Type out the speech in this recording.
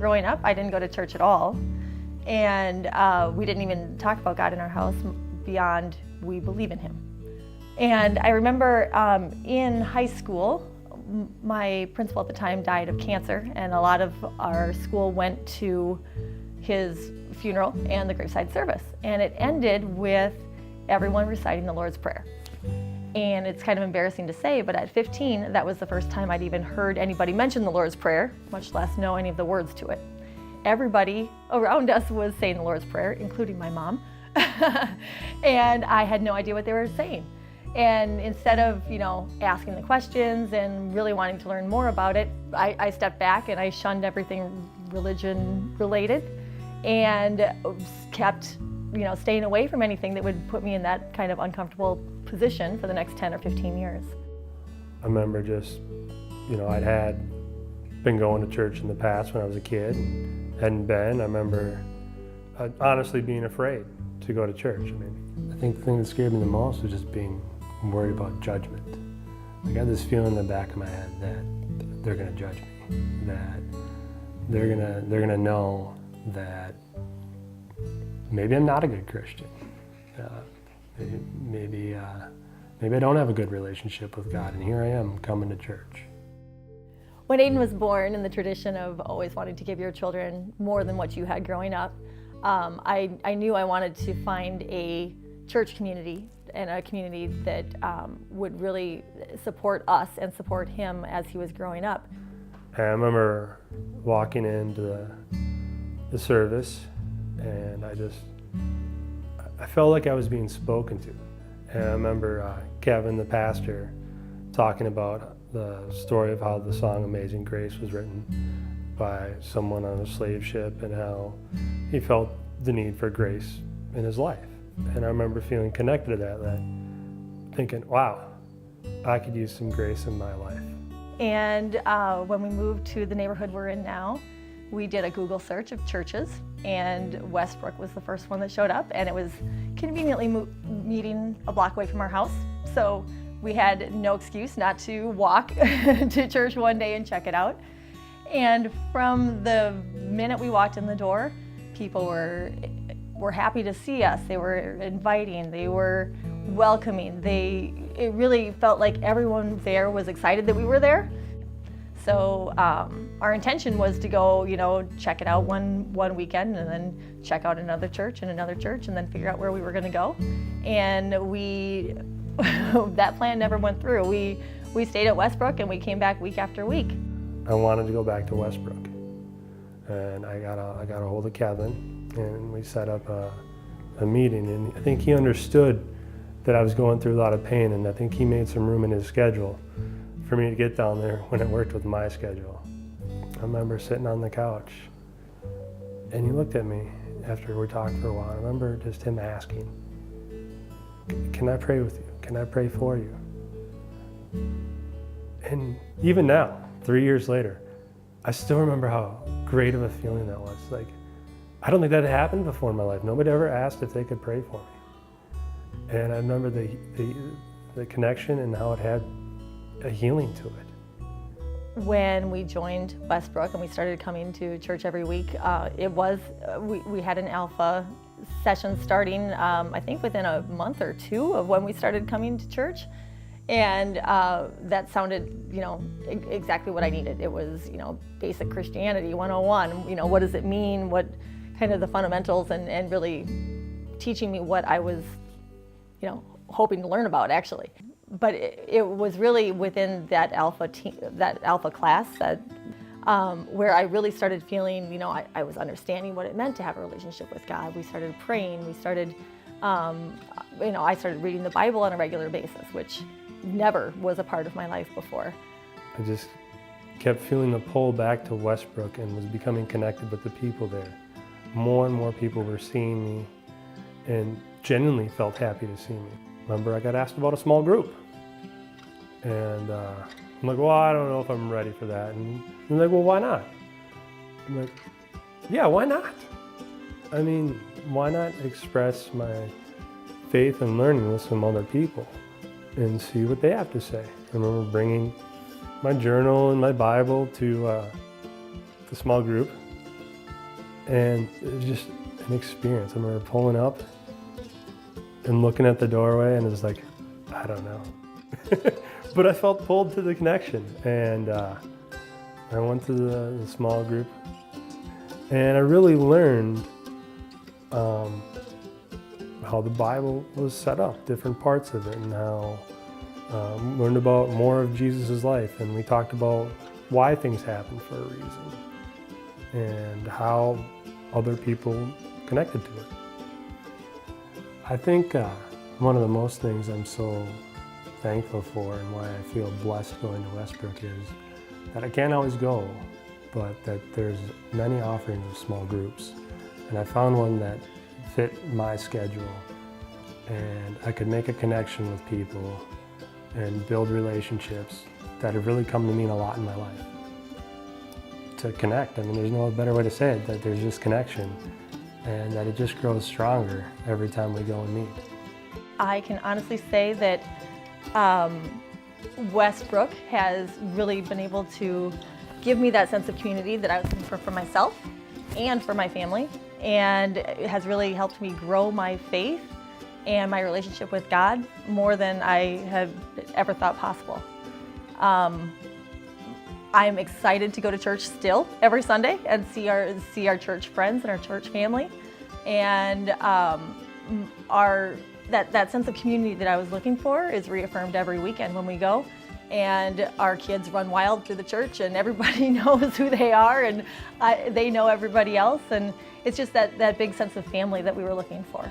growing up, I didn't go to church at all. And we didn't even talk about God in our house beyond we believe in him. And I remember in high school, my principal at the time died of cancer, and a lot of our school went to his funeral and the graveside service. And it ended with everyone reciting the Lord's Prayer. And it's kind of embarrassing to say, but at 15, that was the first time I'd even heard anybody mention the Lord's Prayer, much less know any of the words to it. Everybody around us was saying the Lord's Prayer, including my mom. And I had no idea what they were saying. And instead of, asking the questions and really wanting to learn more about it, I stepped back and I shunned everything religion related and kept, staying away from anything that would put me in that kind of uncomfortable position for the next 10 or 15 years. I remember just, I'd had been going to church in the past when I was a kid, hadn't been. I remember honestly being afraid to go to church. I think the thing that scared me the most was just being worried about judgment. I got this feeling in the back of my head that they're gonna judge me, that they're gonna know that maybe I'm not a good Christian. Maybe I don't have a good relationship with God, and here I am coming to church. When Aiden was born, in the tradition of always wanting to give your children more than what you had growing up, I knew I wanted to find a church community and a community that would really support us and support him as he was growing up. I remember walking into the service, and I felt like I was being spoken to. And I remember Kevin, the pastor, talking about the story of how the song Amazing Grace was written by someone on a slave ship and how he felt the need for grace in his life. And I remember feeling connected to that thinking, wow, I could use some grace in my life. And when we moved to the neighborhood we're in now, we did a Google search of churches, and Westbrook was the first one that showed up, and it was conveniently meeting a block away from our house. So we had no excuse not to walk to church one day and check it out. And from the minute we walked in the door, people were happy to see us. They were inviting, they were welcoming. It really felt like everyone there was excited that we were there. So our intention was to go, check it out one weekend and then check out another church and then figure out where we were going to go. And that plan never went through. We stayed at Westbrook and we came back week after week. I wanted to go back to Westbrook, and I got a hold of Kevin, and we set up a meeting. And I think he understood that I was going through a lot of pain, and I think he made some room in his schedule for me to get down there when it worked with my schedule. I remember sitting on the couch, and he looked at me after we talked for a while. I remember just him asking, "Can I pray with you? Can I pray for you?" And even now, 3 years later, I still remember how great of a feeling that was. Like, I don't think that had happened before in my life. Nobody ever asked if they could pray for me. And I remember the connection and how it had a healing to it. When we joined Westbrook and we started coming to church every week, we had an Alpha session starting, I think within a month or two of when we started coming to church. And that sounded, exactly what I needed. It was, basic Christianity 101. What does it mean? What kind of the fundamentals, and really teaching me what I was, hoping to learn about actually. But it was really within that Alpha class that where I really started feeling, I was understanding what it meant to have a relationship with God. We started praying. We started, I started reading the Bible on a regular basis, which never was a part of my life before. I just kept feeling the pull back to Westbrook and was becoming connected with the people there. More and more people were seeing me and genuinely felt happy to see me. Remember, I got asked about a small group. And I'm like, well, I don't know if I'm ready for that. And they're like, well, why not? I'm like, yeah, why not? I mean, why not express my faith and learning with some other people and see what they have to say? I remember bringing my journal and my Bible to the small group And it was just an experience. I remember pulling up and looking at the doorway, and it was like, I don't know. But I felt pulled to the connection, and I went to the small group, and I really learned how the Bible was set up, different parts of it, and how learned about more of Jesus' life, and we talked about why things happen for a reason, and how other people connected to it. I think one of the most things I'm so thankful for and why I feel blessed going to Westbrook is that I can't always go, but that there's many offerings of small groups. And I found one that fit my schedule, and I could make a connection with people and build relationships that have really come to mean a lot in my life. To connect, I mean, there's no better way to say it, that there's just connection, and that it just grows stronger every time we go and meet. I can honestly say that Westbrook has really been able to give me that sense of community that I was looking for myself and for my family, and it has really helped me grow my faith and my relationship with God more than I have ever thought possible. I'm excited to go to church still every Sunday and see our church friends and our church family, and that sense of community that I was looking for is reaffirmed every weekend when we go. And our kids run wild through the church, and everybody knows who they are, and they know everybody else, and it's just that big sense of family that we were looking for.